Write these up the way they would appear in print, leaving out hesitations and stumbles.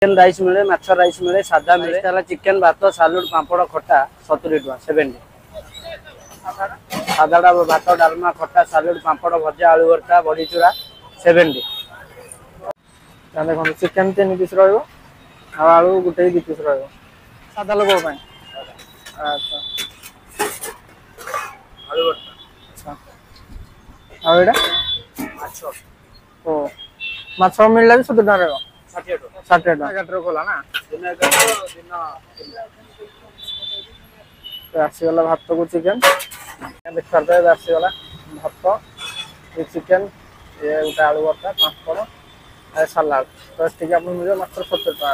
Chicken rice मिले माछ rice मिले सादा मिले चिकेन भात सालुड पापड़ खटा 70 टका 70 सादा भात डालमा खटा सालुड पापड़ भजा आलू भर्ता बड़ी चूरा 70 देखो चिकेन 3 पीस रहिबो आलू गोटे 2 पीस रहिबो सादा लोक पय अच्छा आलू भर्ता अच्छा आ एडा माछ ओ माछ मिलला भी 70 टका रहबो 60 टका 11 खोला ना दिन 11 दिन तो आसीगला भात को चिकेन देख पारे आसीगला भात चिकेन ये गोटे आलू भर्ता पापड़ सलाद तो ठीक आप मिले मात्र 70 टका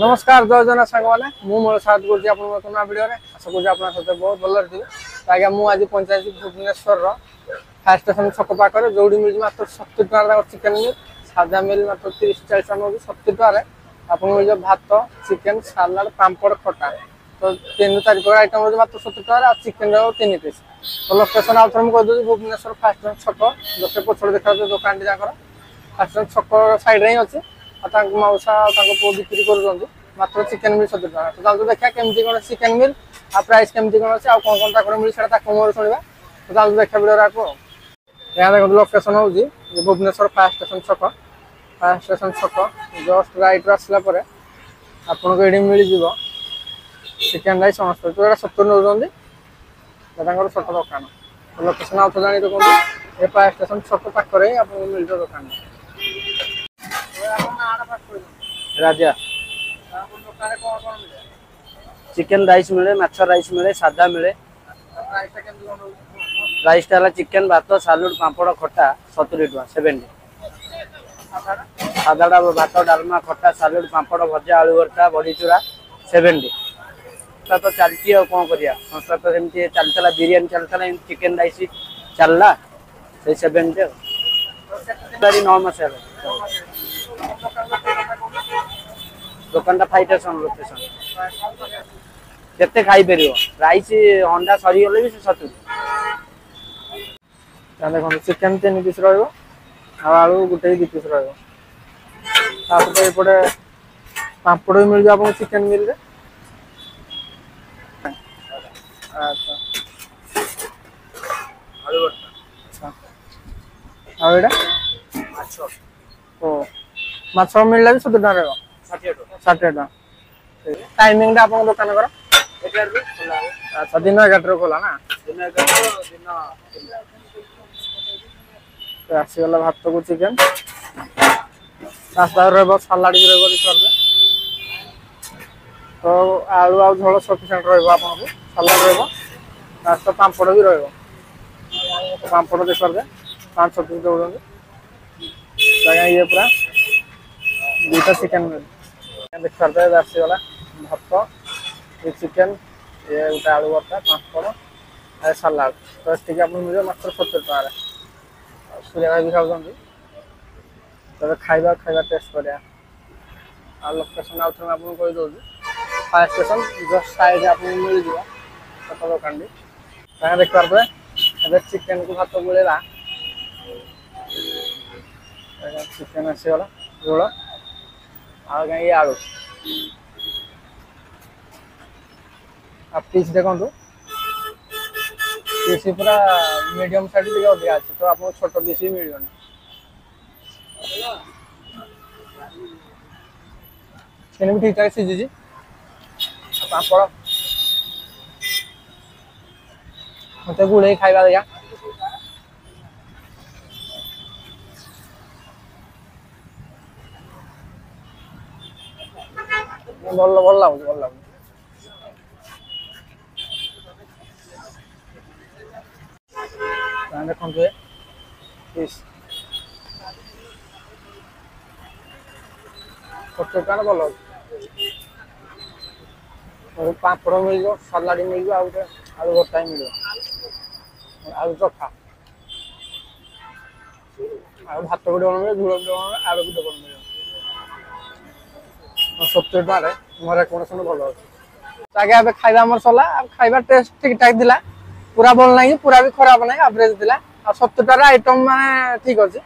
नमस्कार जय जना सांग मैंने मुझे साथ कर भिडियो आशा कर बहुत भल रही तो आज्ञा मुझे पंचायत भुवनेश्वर फायर स्टेशन छक पाखे जो मिल मात्र 70 टका चिकेन मिल सादा मिल मात्र 30-40 टका 70 टका आप मिल भात चिकेन सालाड पापड़ खटा तो 3-4 प्रकार आइटम रोज मात्र 70 टका चिकेन 3 पीस तो लोकेशन आउ थे मुझे भुवनेश्वर फायर स्टेशन छक लोके पछड़ देखा दुकान टी फायर स्टेशन छक साइड ही अच्छी मौसा पुओ बिक्री कर मात्र चिकेन मिल 70 टका तो देखा केमती कौन चिकेन मिल आ प्राइस केमती कौन अच्छे कौन कौन ताक मिल मुझे शुणा तो देखा भिडियो आपको यहाँ देखो लोकेशन हूँ भुवनेश्वर फायर स्टेशन छक जस्ट राइट आसला आपको ये मिल जाव चिकेन राइस समस्त तो 70 नौ छोट दुकान लोकेशन आउ जानी देखो ये फायर स्टेशन छक पाखे आप मिल दुकान राजा चिकेन राइस मिले माछ राइस मिले सादा मिले राइस चिकेन भात सालुड पापड़ खटा 70 टका 70 सादा भात डालमा खटा सालुड पापड़ भजा आलू भर्ता बड़ी चूरा 70 तो चलती कौन करिया संस्था तो सेमती चलता बिरियानी चलता चिकेन राइस चलला से 70 9 मास दुकान फाइव स्टेशन लोकेशन केते खाई परियो राइस अंडा सरी गले भी 70 देखो चिकेन 3 पीस रहिबो आलू गोटे 2 पीस रहिबो तापर एपटे पापड़ भी मिल जाबो चिकेन मिल रे अच्छा आलू भर्ता अच्छा आ एडा माछ ओ माछ मिलला भी 70 टका रहबो 60 टका टाइमिंग आप दुकान कर अच्छा दिन 11 खोला ना दिन 11 दिन आसीगला भात को चिकेन सालाड भी रही तो आलू आ झोल सफिसीयंट रहा सालाड रहा पापड़ भी पापड़ देख पारे 5-6 पीस दौरान ये पूरा 2टा चिकेन मिल देख पारे आसीगला भात चिकेन ये गोटे आलू भर्ता पापड़ सलाद तो ठीक आप मिले मात्र 70 टका सूर्या भाई भी खाऊँ तो खाଇବା टेस्ट करा लोकेशन आउ थे आपको कहीदे फायर स्टेशन जस्ट साइड आप मिल जाव छोट दुकान टी देख पारे चिकेन को भात मिलला चिकेन आसीगला झोल ये आलू आप पीस देखो पीस पूरा मीडियम साइज टे अधिका अच्छे तो आपको छोट पीस भी मिल भी ठीक ठाक सीझी पापड़ मत गुड़े खाଇବା देखा भल लगुच देखो पीस दुकान भल पापड़ मिल सलाड मिल आलू भर्ता मिल आलू चखा भात गोटे मिले झोल गोटे आलू गोटे मिले 70 टका मोर रेकमेंडेशन भल अच्छे। आगे अब खाଇବା ଆମର ସରିଲା ଖାଇବା ଟେଷ୍ଟ ଠିକ ଠାକ ଥିଲା पूरा भल नहीं पूरा भी खराब नहीं एवरेज थिला आ 70 टा आइटम माने ठीक अछि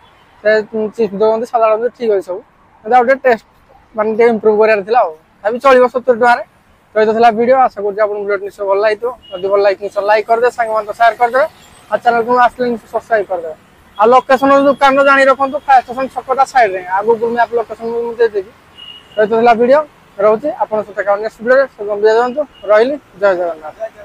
से चिप्स दोंदी सलाड दोंदी ठीक अछि सब एदा ओटे टेस्ट माने ते इंप्रूव करियार थिला अभी चलिबो 70 टका रे तो थिला वीडियो आशा करछि आपन वीडियो निश्चय भल लागितो यदि भल लाइक निश्चय लाइक कर दे संग मन तो शेयर कर दे आ चैनल को आसले सब्सक्राइब कर दे आ लोकेशन दुकान रो जानि रखंतु फायर स्टेशन छकटा साइड रे आ गूगल मैप लोकेशन मु दे देबी तो थिला वीडियो रहउछि आपन सते का नेक्स्ट वीडियो से गंभीर जानतु रहिली जय जगन्नाथ।